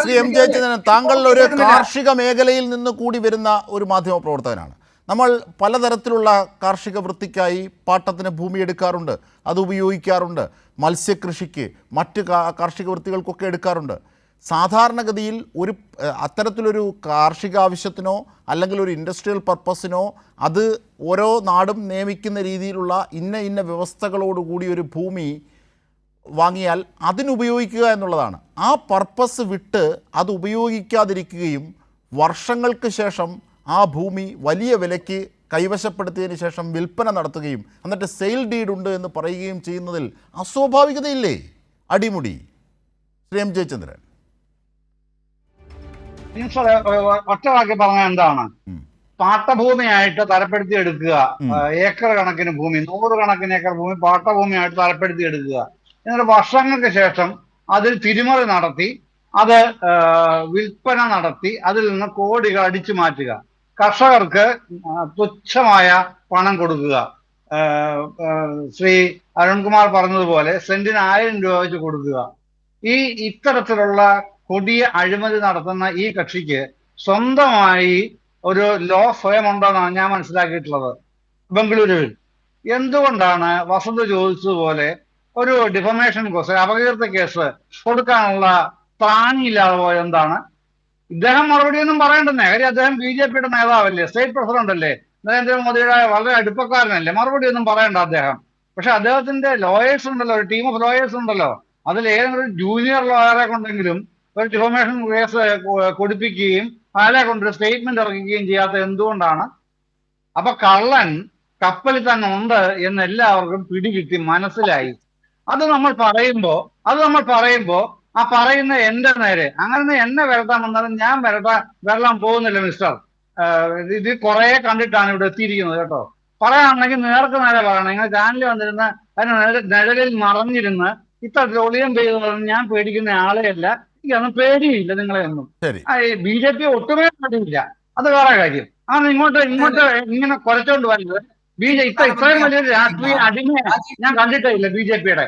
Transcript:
Shri M Jayachandran, താങ്കൾ ഒരു കാർഷിക മേഖലയിൽ നിന്ന് കൂടി വരുന്ന ഒരു മാധ്യമ പ്രവർത്തകനാണ്. നമ്മൾ പലതരത്തിലുള്ള കാർഷിക വൃത്തിക്കായി പാട്ടത്തിന് ഭൂമി എടുക്കാറുണ്ട്, അത് ഉപയോഗിക്കാറുണ്ട്. മത്സ്യകൃഷിക്ക്, മറ്റ് കാർഷിക വൃത്തികൾക്കൊക്കെ എടുക്കാറുണ്ട്. സാധാരണഗതിയിൽ അത്തരത്തിലൊരു കാർഷിക ആവശ്യത്തിനോ അല്ലെങ്കിൽ ഒരു ഇൻഡസ്ട്രിയൽ പർപ്പസിനോ അത് ഓരോ നാടും നിയമിക്കുന്ന രീതിയിലുള്ള ഇന്ന വ്യവസ്ഥകളോടുകൂടി ഒരു ഭൂമി വാങ്ങിയാൽ അതിനുപയോഗിക്കുക എന്നുള്ളതാണ്. ആ പർപ്പസ് വിട്ട് അത് ഉപയോഗിക്കാതിരിക്കുകയും വർഷങ്ങൾക്ക് ശേഷം ആ ഭൂമി വലിയ വിലയ്ക്ക് കൈവശപ്പെടുത്തിയതിന് ശേഷം വിൽപ്പന നടത്തുകയും എന്നിട്ട് സെയിൽ ഡീഡ് ഉണ്ട് എന്ന് പറയുകയും ചെയ്യുന്നതിൽ അസ്വാഭാവികതയില്ലേ? അടിമുടി ശ്രീ എം ജയചന്ദ്രൻ. ഒറ്റ വാക്കി പറഞ്ഞാൽ എന്താണ്? പാട്ടഭൂമിയായിട്ട് തരപ്പെടുത്തി എടുക്കുക, ഏക്കർ കണക്കിന് ഭൂമി, 100 കണക്കിന് ഏക്കർ ഭൂമി പാട്ടഭൂമിയായിട്ട് തരപ്പെടുത്തി എടുക്കുക. എന്നിട്ട് വർഷങ്ങൾക്ക് ശേഷം അതിൽ തിരിമറി നടത്തി അത് വിൽപ്പന നടത്തി അതിൽ നിന്ന് കോടികൾ അടിച്ചു മാറ്റുക, കർഷകർക്ക് തുച്ഛമായ പണം കൊടുക്കുക. ശ്രീ അരുൺകുമാർ പറഞ്ഞതുപോലെ സെന്റിന് 1000 രൂപ വെച്ച് കൊടുക്കുക. ഇത്തരത്തിലുള്ള കൊടിയ അഴിമതി നടത്തുന്ന ഈ കക്ഷിക്ക് സ്വന്തമായി ഒരു ലോ ഫേം ഉണ്ടെന്നാണ് ഞാൻ മനസ്സിലാക്കിയിട്ടുള്ളത് ബംഗളൂരുവിൽ. എന്തുകൊണ്ടാണ് വസന്ത് ചോദിച്ചതുപോലെ ഒരു ഡിഫമേഷൻ കേസ്, അപകീർത്തി കേസ് കൊടുക്കാനുള്ള ത്രാണിയില്ലാതെ പോയത് എന്താണ്? ഇദ്ദേഹം മറുപടിയൊന്നും പറയേണ്ടെന്നേ. കാര്യം അദ്ദേഹം BJPയുടെ നേതാവല്ലേ, സ്റ്റേറ്റ് പ്രസിഡന്റ് അല്ലേ, നരേന്ദ്രമോദിയുടെ വളരെ അടുപ്പക്കാരനല്ലേ, മറുപടിയൊന്നും പറയണ്ട അദ്ദേഹം. പക്ഷെ അദ്ദേഹത്തിന്റെ ലോയേഴ്സ് ഉണ്ടല്ലോ, ഒരു ടീം ഓഫ് ലോയേഴ്സ് ഉണ്ടല്ലോ, അതിൽ ഏതെങ്കിലും ജൂനിയർ ലോയറെ കൊണ്ടെങ്കിലും ഒരു ഡിഫമേഷൻ കേസ് കൊടുപ്പിക്കുകയും അയാളെ കൊണ്ടൊരു സ്റ്റേറ്റ്മെന്റ് ഇറക്കുകയും ചെയ്യാത്ത എന്തുകൊണ്ടാണ്? അപ്പൊ കള്ളൻ കപ്പലിൽ തന്നെ ഉണ്ട് എന്ന് എല്ലാവർക്കും പിടികിട്ടി മനസ്സിലായി. അത് നമ്മൾ പറയുമ്പോ ആ പറയുന്ന എന്റെ നേരെ അങ്ങനെ എന്നെ വരട്ടാൻ വന്നാലും ഞാൻ വരളാൻ പോകുന്നില്ല മിസ്റ്റർ. ഇത് കുറെ കണ്ടിട്ടാണ് ഇവിടെ എത്തിയിരിക്കുന്നത് കേട്ടോ. പറയാണെങ്കിൽ നേർക്ക് നേരെ പറയണം. നിങ്ങൾ ചാനലിൽ വന്നിരുന്ന അതിന് നിഴലിൽ മറഞ്ഞിരുന്ന് ഇത്തരത്തിൽ ഒളിയം ചെയ്തതൊന്നും ഞാൻ പേടിക്കുന്ന ആളെയല്ല. എനിക്കൊന്നും പേടിയില്ല നിങ്ങളെയൊന്നും. BJP ഒട്ടുമേ പേടിയില്ല, അത് വേറെ കാര്യം. ആണ് ഇങ്ങോട്ട് ഇങ്ങനെ കുറച്ചോണ്ട് വരുന്നത്. ഇത്രയും വലിയൊരു രാഷ്ട്രീയ അടിമയെ ഞാൻ കണ്ടിട്ടേ ഇല്ല BJPയുടെ.